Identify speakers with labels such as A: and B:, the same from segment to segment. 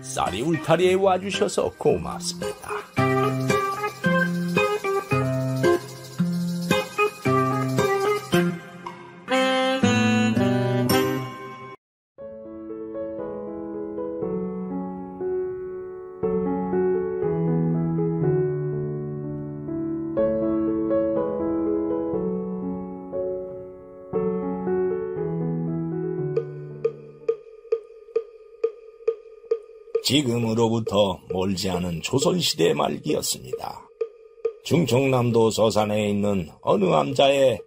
A: 쌀이 울타리에 와주셔서 고맙습니다. 지금으로부터 멀지 않은 조선시대 말기였습니다. 중청남도 서산에 있는 어느 암자에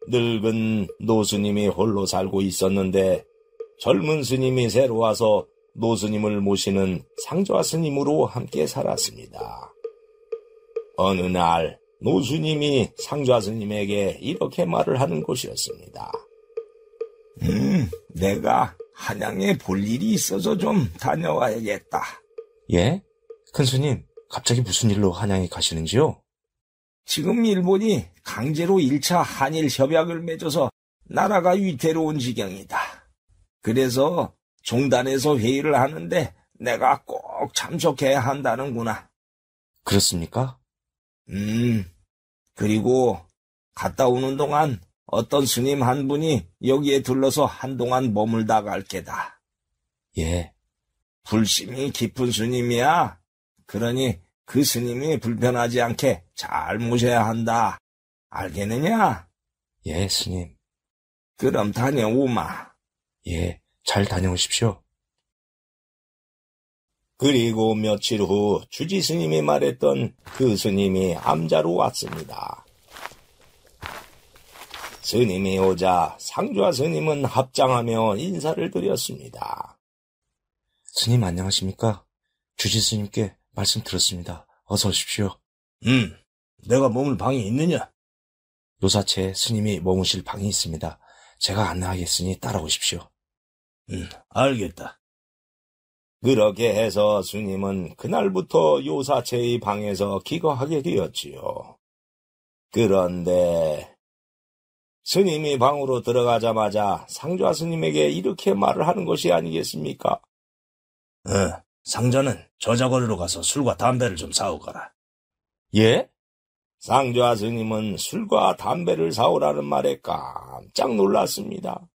A: 늙은 노스님이 홀로 살고 있었는데 젊은 스님이 새로 와서 노스님을 모시는 상좌 스님으로 함께 살았습니다. 어느 날 노스님이 상좌 스님에게 이렇게 말을 하는 곳이었습니다. 내가 한양에 볼 일이 있어서 좀 다녀와야겠다.
B: 예? 큰스님, 갑자기 무슨 일로 한양에 가시는지요?
A: 지금 일본이 강제로 1차 한일 협약을 맺어서 나라가 위태로운 지경이다. 그래서 종단에서 회의를 하는데 내가 꼭 참석해야 한다는구나.
B: 그렇습니까?
A: 그리고 갔다 오는 동안 어떤 스님 한 분이 여기에 들러서 한동안 머물다 갈 게다.
B: 예.
A: 불심이 깊은 스님이야. 그러니 그 스님이 불편하지 않게 잘 모셔야 한다. 알겠느냐?
B: 예, 스님.
A: 그럼 다녀오마.
B: 예, 잘 다녀오십시오.
A: 그리고 며칠 후 주지 스님이 말했던 그 스님이 암자로 왔습니다. 스님이 오자 상좌 스님은 합장하며 인사를 드렸습니다.
B: 스님 안녕하십니까? 주지 스님께 말씀 들었습니다. 어서 오십시오.
A: 내가 머물 방이 있느냐?
B: 요사체에 스님이 머무실 방이 있습니다. 제가 안내하겠으니 따라오십시오.
A: 알겠다. 그렇게 해서 스님은 그날부터 요사체의 방에서 기거하게 되었지요. 그런데 스님이 방으로 들어가자마자 상좌 스님에게 이렇게 말을 하는 것이 아니겠습니까? 상자는 저자거리로 가서 술과 담배를 좀 사오거라.
B: 예?
A: 상좌 스님은 술과 담배를 사오라는 말에 깜짝 놀랐습니다.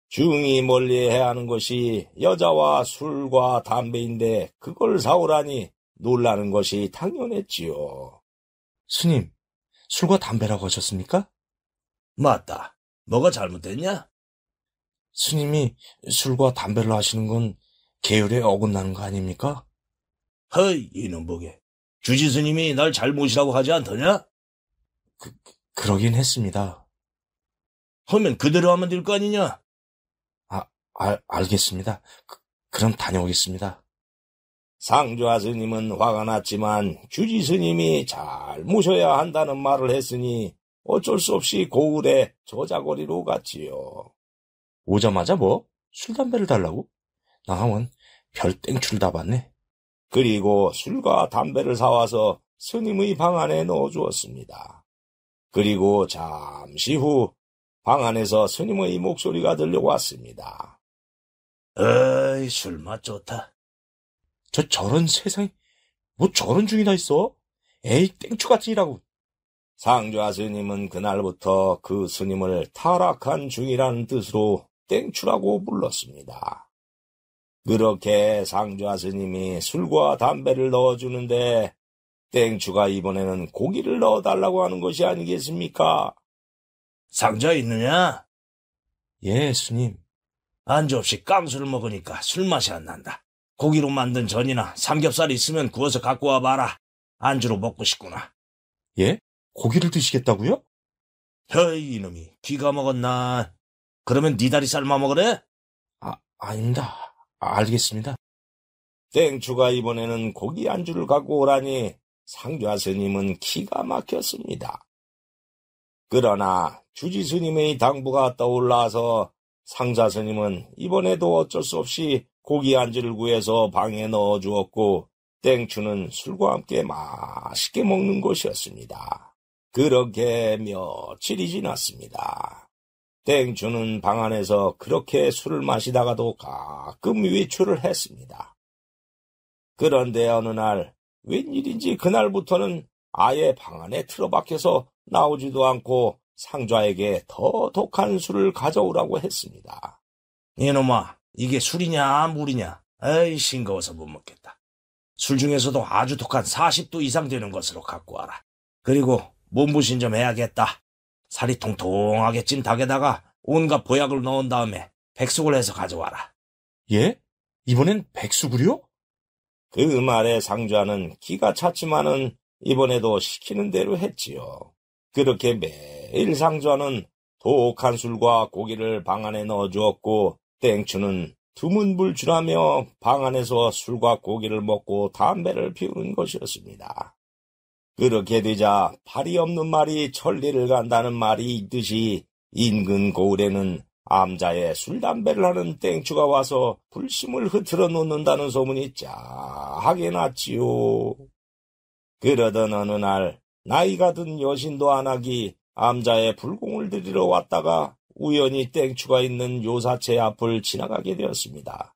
A: 중이 멀리해야 하는 것이 여자와 술과 담배인데 그걸 사오라니 놀라는 것이 당연했지요.
B: 스님, 술과 담배라고 하셨습니까?
A: 맞다. 뭐가 잘못됐냐?
B: 스님이 술과 담배를 하시는 건 계율에 어긋나는 거 아닙니까?
A: 허이, 이놈 보게. 주지 스님이 날 잘 모시라고 하지 않더냐?
B: 그러긴 했습니다.
A: 하면 그대로 하면 될 거 아니냐?
B: 알겠습니다. 그럼 다녀오겠습니다.
A: 상좌 스님은 화가 났지만 주지 스님이 잘 모셔야 한다는 말을 했으니 어쩔 수 없이 고을에 저자거리로 갔지요.
B: 오자마자 뭐? 술, 담배를 달라고? 나 항원 별 땡큐를 다 받네.
A: 그리고 술과 담배를 사와서 스님의 방 안에 넣어주었습니다. 그리고 잠시 후 방 안에서 스님의 목소리가 들려왔습니다. 어이, 술맛 좋다.
B: 저런 세상에, 뭐 저런 중이 다 있어? 에이, 땡큐 같으니라고.
A: 상좌 스님은 그날부터 그 스님을 타락한 중이라는 뜻으로 땡추라고 불렀습니다. 그렇게 상좌 스님이 술과 담배를 넣어주는데 땡추가 이번에는 고기를 넣어달라고 하는 것이 아니겠습니까? 상자 있느냐?
B: 예, 스님.
A: 안주 없이 깡술을 먹으니까 술맛이 안 난다. 고기로 만든 전이나 삼겹살이 있으면 구워서 갖고 와봐라. 안주로 먹고 싶구나.
B: 예? 고기를 드시겠다고요?
A: 허이, 이놈이 귀가 먹었나? 그러면 네 다리 삶아 먹으래?
B: 아닙니다. 알겠습니다.
A: 땡추가 이번에는 고기 안주를 갖고 오라니 상좌 스님은 기가 막혔습니다. 그러나 주지 스님의 당부가 떠올라서 상좌 스님은 이번에도 어쩔 수 없이 고기 안주를 구해서 방에 넣어주었고 땡추는 술과 함께 맛있게 먹는 것이었습니다. 그렇게 며칠이 지났습니다. 땡주는 방 안에서 그렇게 술을 마시다가도 가끔 외출을 했습니다. 그런데 어느 날 웬일인지 그날부터는 아예 방 안에 틀어박혀서 나오지도 않고 상좌에게 더 독한 술을 가져오라고 했습니다.
B: 이놈아, 이게 술이냐 물이냐? 에이, 싱거워서 못 먹겠다. 술 중에서도 아주 독한 40도 이상 되는 것으로 갖고 와라. 그리고 몸부신 좀 해야겠다. 살이 통통하게 찐 닭에다가 온갖 보약을 넣은 다음에 백숙을 해서 가져와라. 예? 이번엔 백숙을요?
A: 그 말에 상좌는 기가 찼지만은 이번에도 시키는 대로 했지요. 그렇게 매일 상좌는 독한 술과 고기를 방 안에 넣어주었고 땡추는 두문불출하며 방 안에서 술과 고기를 먹고 담배를 피우는 것이었습니다. 그렇게 되자 발이 없는 말이 천리를 간다는 말이 있듯이 인근 고을에는 암자에 술 담배를 하는 땡추가 와서 불심을 흐트러 놓는다는 소문이 짜하게 났지요. 그러던 어느 날 나이가 든 여신도 안악이 암자에 불공을 들이러 왔다가 우연히 땡추가 있는 요사체 앞을 지나가게 되었습니다.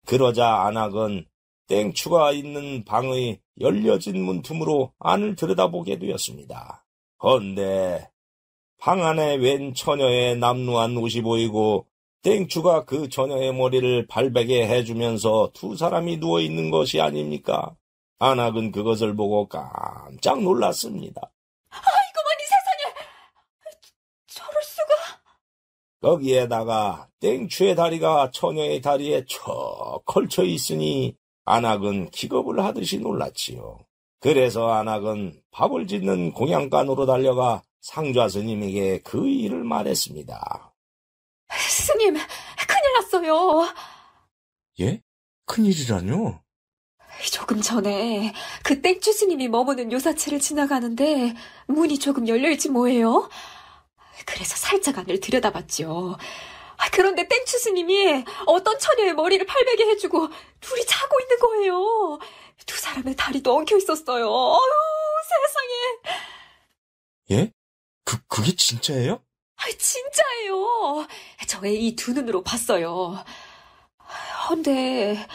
A: 그러자 안악은 땡추가 있는 방의 열려진 문틈으로 안을 들여다보게 되었습니다. 헌데 방 안에 웬 처녀의 남루한 옷이 보이고 땡추가 그 처녀의 머리를 발베게 해주면서 두 사람이 누워있는 것이 아닙니까? 안악은 그것을 보고 깜짝 놀랐습니다.
C: 아이고머니 세상에! 저럴 수가!
A: 거기에다가 땡추의 다리가 처녀의 다리에 척 걸쳐 있으니 안악은 기겁을 하듯이 놀랐지요. 그래서 안악은 밥을 짓는 공양간으로 달려가 상좌 스님에게 그 일을 말했습니다.
C: 스님, 큰일 났어요.
B: 예? 큰일이라뇨?
C: 조금 전에 그 땡추 스님이 머무는 요사체를 지나가는데 문이 조금 열려있지 뭐예요? 그래서 살짝 안을 들여다봤죠. 그런데 땡추 스님이 어떤 처녀의 머리를 팔베개 해주고 둘이 자고 있는 거예요. 두 사람의 다리도 엉켜 있었어요. 어휴, 세상에.
B: 예? 그게 진짜예요?
C: 진짜예요. 저의 이 두 눈으로 봤어요. 헌데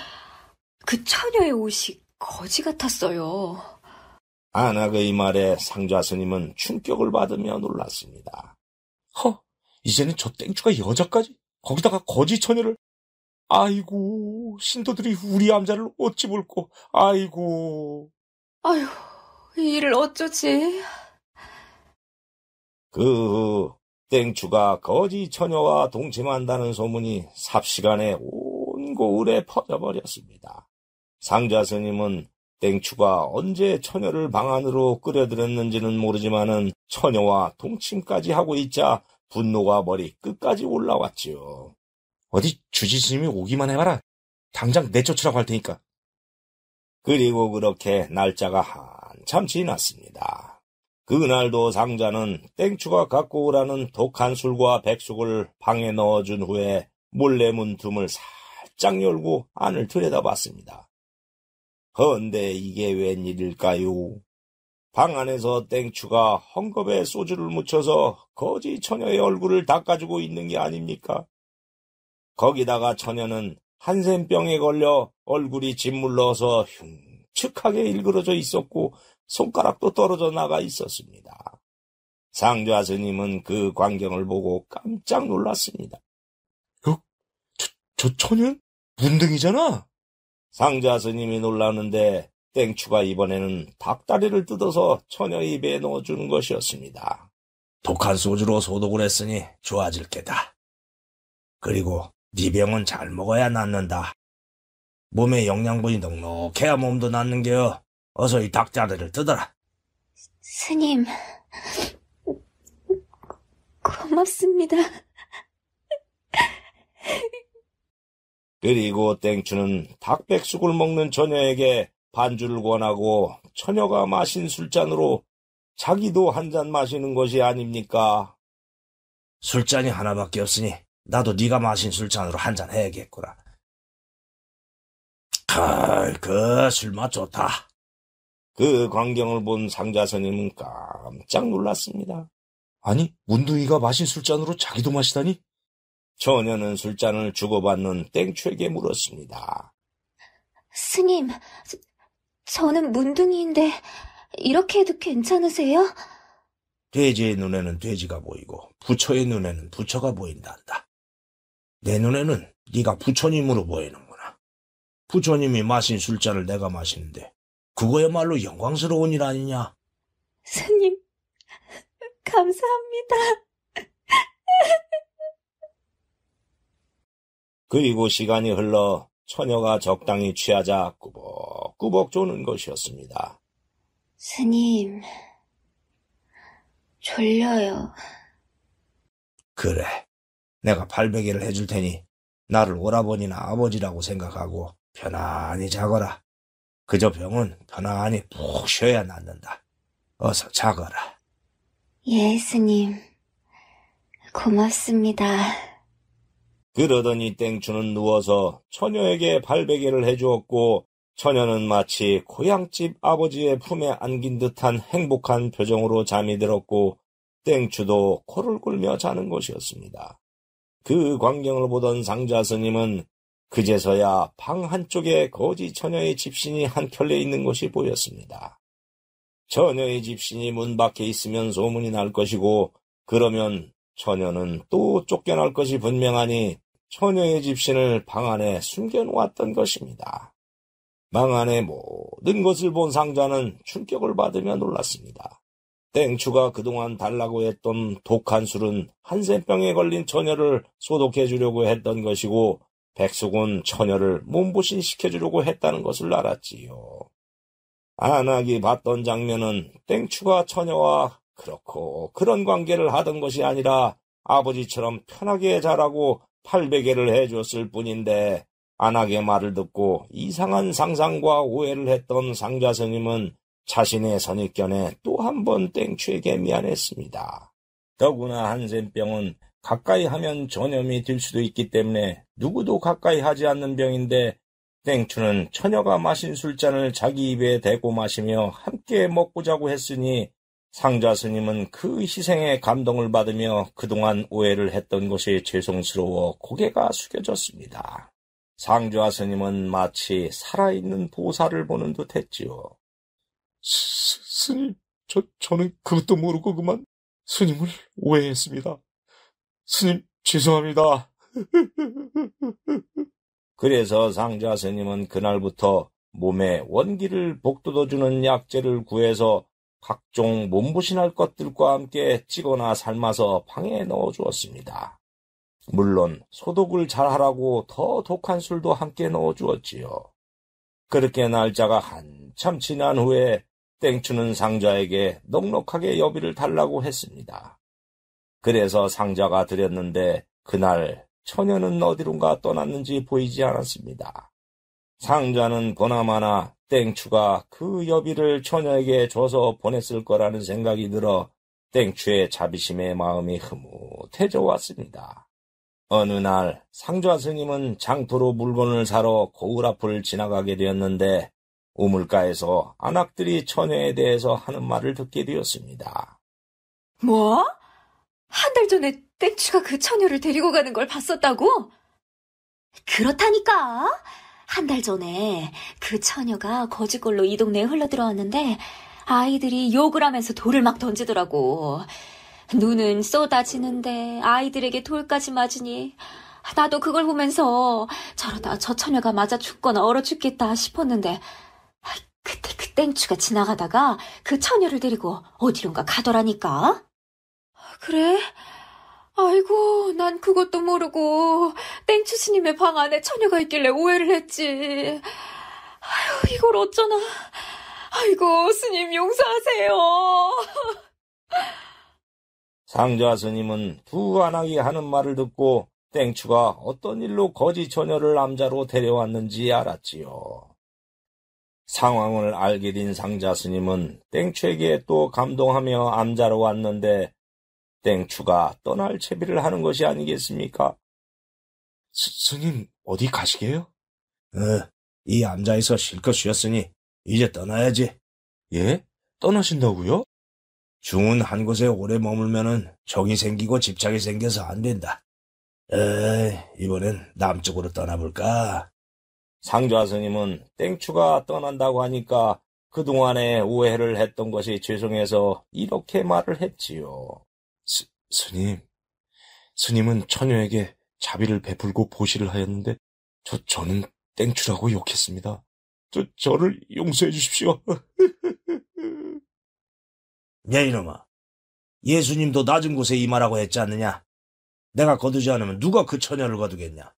C: 그 처녀의 옷이 거지 같았어요.
A: 안악의 말에 상좌 스님은 충격을 받으며 놀랐습니다.
B: 이제는 저 땡추가 여자까지? 거기다가 거지 처녀를? 아이고, 신도들이 우리 암자를 어찌 볼꼬. 아이고.
C: 아휴, 이 일을 어쩌지?
A: 그 후 땡추가 거지 처녀와 동침한다는 소문이 삽시간에 온 고을에 퍼져버렸습니다. 상좌 스님은 땡추가 언제 처녀를 방 안으로 끌어들였는지는 모르지만은 처녀와 동침까지 하고 있자 분노가 머리 끝까지 올라왔지요.
B: 어디 주지스님이 오기만 해봐라. 당장 내쫓으라고 할 테니까.
A: 그리고 그렇게 날짜가 한참 지났습니다. 그날도 상자는 땡추가 갖고 오라는 독한 술과 백숙을 방에 넣어준 후에 몰래 문틈을 살짝 열고 안을 들여다봤습니다. 헌데 이게 웬일일까요? 방 안에서 땡추가 헝겊에 소주를 묻혀서 거지 처녀의 얼굴을 닦아주고 있는 게 아닙니까? 거기다가 처녀는 한센병에 걸려 얼굴이 짓물러서 흉측하게 일그러져 있었고 손가락도 떨어져 나가 있었습니다. 상좌 스님은 그 광경을 보고 깜짝 놀랐습니다.
B: 저 처녀는 문둥이잖아?
A: 상좌 스님이 놀랐는데 땡추가 이번에는 닭다리를 뜯어서 처녀 입에 넣어주는 것이었습니다.
B: 독한 소주로 소독을 했으니 좋아질 게다. 그리고 네 병은 잘 먹어야 낫는다. 몸에 영양분이 넉넉해야 몸도 낫는 게요. 어서 이 닭다리를 뜯어라.
C: 스님, 고맙습니다.
A: 그리고 땡추는 닭백숙을 먹는 처녀에게 반주를 권하고 처녀가 마신 술잔으로 자기도 한 잔 마시는 것이 아닙니까?
B: 술잔이 하나밖에 없으니 나도 네가 마신 술잔으로 한 잔 해야겠구나. 그 술맛 좋다.
A: 그 광경을 본 상자 스님은 깜짝 놀랐습니다.
B: 아니, 문둥이가 마신 술잔으로 자기도 마시다니?
A: 처녀는 술잔을 주고받는 땡추에게 물었습니다.
C: 스님, 저는 문둥이인데 이렇게 해도 괜찮으세요?
B: 돼지의 눈에는 돼지가 보이고 부처의 눈에는 부처가 보인단다. 내 눈에는 네가 부처님으로 보이는구나. 부처님이 마신 술잔을 내가 마시는데 그거야말로 영광스러운 일 아니냐?
C: 스님, 감사합니다.
A: 그리고 시간이 흘러 처녀가 적당히 취하자 꾸벅꾸벅 조는 것이었습니다.
C: 스님, 졸려요.
B: 그래, 내가 발베개를 해줄 테니 나를 오라버니나 아버지라고 생각하고 편안히 자거라. 그저 병은 편안히 푹 쉬어야 낫는다. 어서 자거라.
C: 예, 스님. 고맙습니다.
A: 그러더니 땡추는 누워서 처녀에게 발베개를 해주었고 처녀는 마치 고향집 아버지의 품에 안긴 듯한 행복한 표정으로 잠이 들었고 땡추도 코를 골며 자는 것이었습니다. 그 광경을 보던 상좌 스님은 그제서야 방 한쪽에 거지 처녀의 집신이 한 켤레 있는 것이 보였습니다. 처녀의 집신이 문 밖에 있으면 소문이 날 것이고 그러면 처녀는 또 쫓겨날 것이 분명하니 처녀의 집신을 방 안에 숨겨놓았던 것입니다. 방 안의 모든 것을 본 상자는 충격을 받으며 놀랐습니다. 땡추가 그동안 달라고 했던 독한 술은 한센병에 걸린 처녀를 소독해 주려고 했던 것이고 백숙은 처녀를 몸보신 시켜주려고 했다는 것을 알았지요. 안악이 봤던 장면은 땡추가 처녀와 그렇고 그런 관계를 하던 것이 아니라 아버지처럼 편하게 자라고 팔베개를 해줬을 뿐인데 안악의 말을 듣고 이상한 상상과 오해를 했던 상좌 스님은 자신의 선입견에 또 한 번 땡추에게 미안했습니다. 더구나 한센병은 가까이 하면 전염이 될 수도 있기 때문에 누구도 가까이 하지 않는 병인데 땡추는 처녀가 마신 술잔을 자기 입에 대고 마시며 함께 먹고 자고 했으니 상좌 스님은 그 희생에 감동을 받으며 그동안 오해를 했던 것이 죄송스러워 고개가 숙여졌습니다. 상좌 스님은 마치 살아있는 보살을 보는 듯 했지요.
B: 스님, 저는 그것도 모르고 그만 스님을 오해했습니다. 스님, 죄송합니다.
A: 그래서 상좌 스님은 그날부터 몸에 원기를 복돋아주는 약재를 구해서 각종 몸보신할 것들과 함께 찌거나 삶아서 방에 넣어주었습니다. 물론 소독을 잘하라고 더 독한 술도 함께 넣어주었지요. 그렇게 날짜가 한참 지난 후에 땡추는 상자에게 넉넉하게 여비를 달라고 했습니다. 그래서 상자가 드렸는데 그날 처녀는 어디론가 떠났는지 보이지 않았습니다. 상자는 보나마나 땡추가 그 여비를 처녀에게 줘서 보냈을 거라는 생각이 들어 땡추의 자비심의 마음이 흐뭇해져 왔습니다. 어느 날 상좌 스님은 장터로 물건을 사러 고을 앞을 지나가게 되었는데 우물가에서 안악들이 처녀에 대해서 하는 말을 듣게 되었습니다.
C: 뭐? 한 달 전에 땡추가 그 처녀를 데리고 가는 걸 봤었다고? 그렇다니까. 한 달 전에 그 처녀가 거지골로 이 동네에 흘러들어왔는데 아이들이 욕을 하면서 돌을 막 던지더라고. 눈은 쏟아지는데 아이들에게 돌까지 맞으니 나도 그걸 보면서 저러다 저 처녀가 맞아 죽거나 얼어 죽겠다 싶었는데 그때 그 땡추가 지나가다가 그 처녀를 데리고 어디론가 가더라니까. 그래? 아이고, 난 그것도 모르고 땡추 스님의 방 안에 처녀가 있길래 오해를 했지. 아휴, 이걸 어쩌나. 아이고, 스님 용서하세요.
A: 상좌 스님은 두 안악이 하는 말을 듣고 땡추가 어떤 일로 거지 처녀를 남자로 데려왔는지 알았지요. 상황을 알게 된 상좌 스님은 땡추에게 또 감동하며 암자로 왔는데 땡추가 떠날 채비를 하는 것이 아니겠습니까?
B: 스님, 어디 가시게요? 이 암자에서 실컷 쉬었으니 이제 떠나야지. 예? 떠나신다고요? 중은 한 곳에 오래 머물면은 정이 생기고 집착이 생겨서 안 된다. 이번엔 남쪽으로 떠나볼까?
A: 상좌 스님은 땡추가 떠난다고 하니까 그동안에 오해를 했던 것이 죄송해서 이렇게 말을 했지요.
D: 스님은 처녀에게 자비를 베풀고 보시를 하였는데 저는 땡추라고 욕했습니다. 저를 용서해 주십시오.
B: 야, 이놈아. 예수님도 낮은 곳에 임하라고 했지 않느냐? 내가 거두지 않으면 누가 그 처녀를 거두겠냐?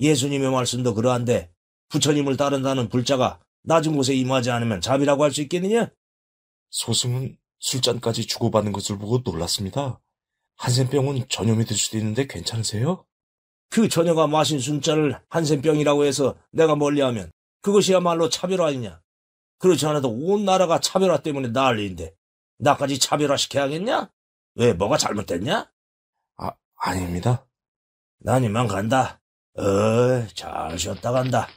B: 예수님의 말씀도 그러한데 부처님을 따른다는 불자가 낮은 곳에 임하지 않으면 자비라고 할 수 있겠느냐?
D: 소승은 술잔까지 주고받는 것을 보고 놀랐습니다. 한센병은 전염이 될 수도 있는데 괜찮으세요?
B: 그 처녀가 마신 술잔을 한센병이라고 해서 내가 멀리하면 그것이야말로 차별화 아니냐? 그렇지 않아도 온 나라가 차별화 때문에 난리인데 나까지 차별화시켜야겠냐? 왜 뭐가 잘못됐냐?
D: 아닙니다.
B: 난 이만 간다. 잘 쉬었다 간다.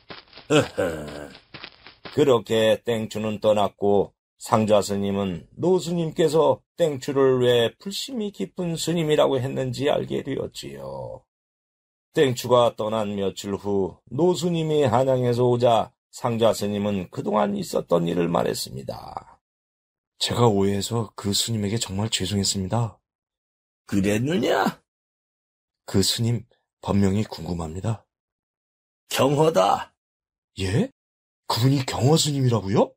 A: 그렇게 땡추는 떠났고 상좌 스님은 노스님께서 땡추를 왜 불심이 깊은 스님이라고 했는지 알게 되었지요. 땡추가 떠난 며칠 후 노스님이 한양에서 오자 상좌 스님은 그동안 있었던 일을 말했습니다.
D: 제가 오해해서 그 스님에게 정말 죄송했습니다.
B: 그랬느냐?
D: 그 스님 법명이 궁금합니다.
B: 경허다.
D: 예? 그분이 경허 스님이라고요?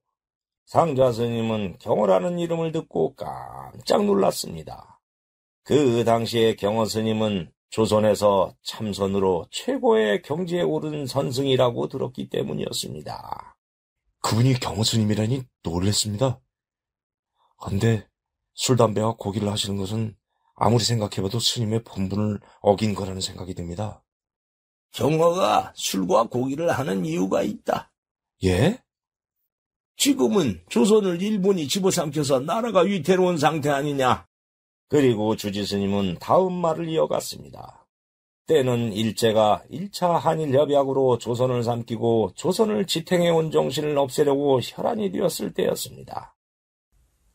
A: 상좌 스님은 경허라는 이름을 듣고 깜짝 놀랐습니다. 그 당시에 경허 스님은 조선에서 참선으로 최고의 경지에 오른 선승이라고 들었기 때문이었습니다.
D: 그분이 경허 스님이라니 놀랬습니다. 근데 술, 담배와 고기를 하시는 것은 아무리 생각해봐도 스님의 본분을 어긴 거라는 생각이 듭니다.
B: 경허가 술과 고기를 하는 이유가 있다.
D: 예?
B: 지금은 조선을 일본이 집어삼켜서 나라가 위태로운 상태 아니냐?
A: 그리고 주지스님은 다음 말을 이어갔습니다. 때는 일제가 1차 한일협약으로 조선을 삼키고 조선을 지탱해온 정신을 없애려고 혈안이 되었을 때였습니다.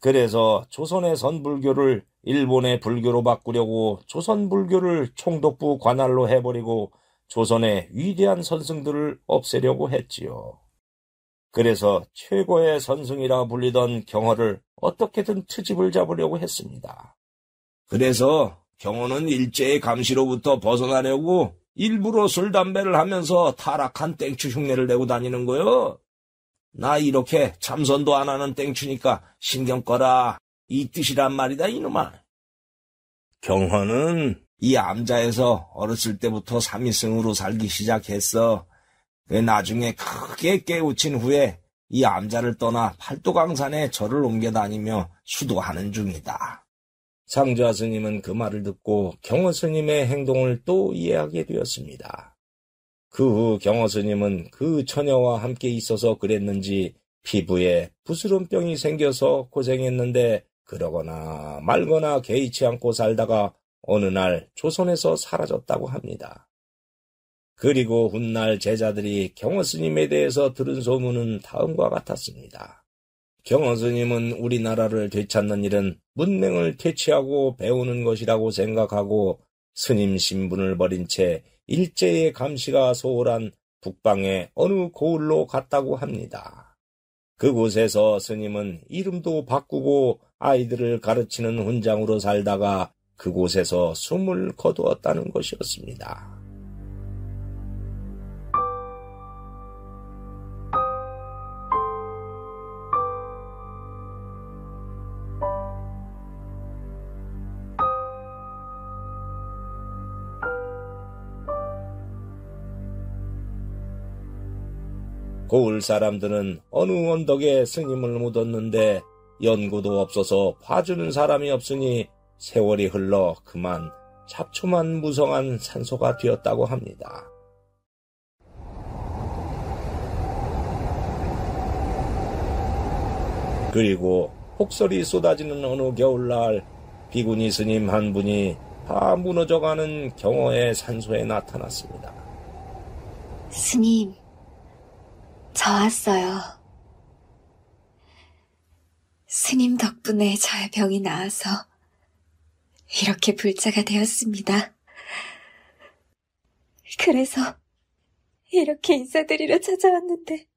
A: 그래서 조선의 선불교를 일본의 불교로 바꾸려고 조선 불교를 총독부 관할로 해버리고 조선의 위대한 선승들을 없애려고 했지요. 그래서 최고의 선승이라 불리던 경허를 어떻게든 트집을 잡으려고 했습니다.
B: 그래서 경호는 일제의 감시로부터 벗어나려고 일부러 술, 담배를 하면서 타락한 땡추 흉내를 내고 다니는 거요. 나 이렇게 참선도 안 하는 땡추니까 신경 꺼라. 이 뜻이란 말이다, 이놈아. 경호는 이 암자에서 어렸을 때부터 삼위승으로 살기 시작했어. 나중에 크게 깨우친 후에 이 암자를 떠나 팔도강산에 절을 옮겨 다니며 수도하는 중이다.
A: 상좌 스님은 그 말을 듣고 경허 스님의 행동을 또 이해하게 되었습니다. 그 후 경허 스님은 그 처녀와 함께 있어서 그랬는지 피부에 부스럼병이 생겨서 고생했는데 그러거나 말거나 개의치 않고 살다가 어느 날 조선에서 사라졌다고 합니다. 그리고 훗날 제자들이 경허 스님에 대해서 들은 소문은 다음과 같았습니다. 경허 스님은 우리나라를 되찾는 일은 문맹을 퇴치하고 배우는 것이라고 생각하고 스님 신분을 버린 채 일제의 감시가 소홀한 북방의 어느 고을로 갔다고 합니다. 그곳에서 스님은 이름도 바꾸고 아이들을 가르치는 훈장으로 살다가 그곳에서 숨을 거두었다는 것이었습니다. 고을 사람들은 어느 언덕에 스님을 묻었는데 연고도 없어서 봐주는 사람이 없으니 세월이 흘러 그만 잡초만 무성한 산소가 되었다고 합니다. 그리고 폭설이 쏟아지는 어느 겨울날 비구니 스님 한 분이 다 무너져가는 경허의 산소에 나타났습니다.
C: 스님, 저 왔어요. 스님 덕분에 저의 병이 나아서 이렇게 불자가 되었습니다. 그래서 이렇게 인사드리러 찾아왔는데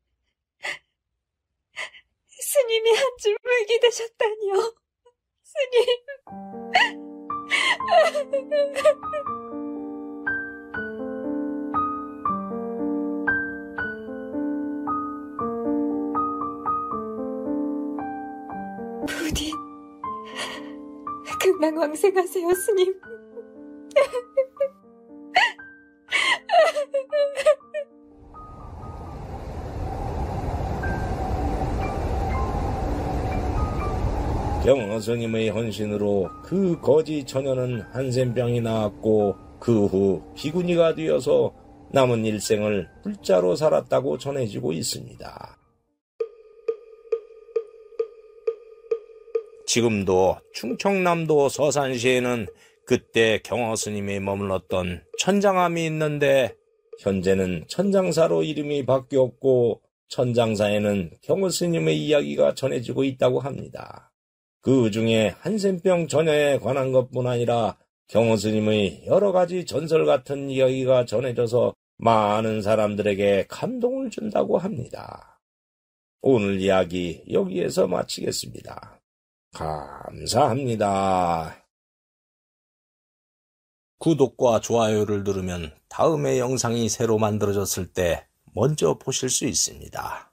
C: 스님이 한 줄 물게 되셨다니요. 스님. 부디 금방 왕생하세요, 스님.
A: 경허 스님의 헌신으로 그 거지 처녀는 한센병이 나았고 그 후 비구니가 되어서 남은 일생을 불자로 살았다고 전해지고 있습니다. 지금도 충청남도 서산시에는 그때 경허 스님이 머물렀던 천장암이 있는데 현재는 천장사로 이름이 바뀌었고 천장사에는 경허 스님의 이야기가 전해지고 있다고 합니다. 그 중에 한센병 전야에 관한 것뿐 아니라 경허 스님의 여러 가지 전설 같은 이야기가 전해져서 많은 사람들에게 감동을 준다고 합니다. 오늘 이야기 여기에서 마치겠습니다. 감사합니다. 구독과 좋아요를 누르면 다음에 영상이 새로 만들어졌을 때 먼저 보실 수 있습니다.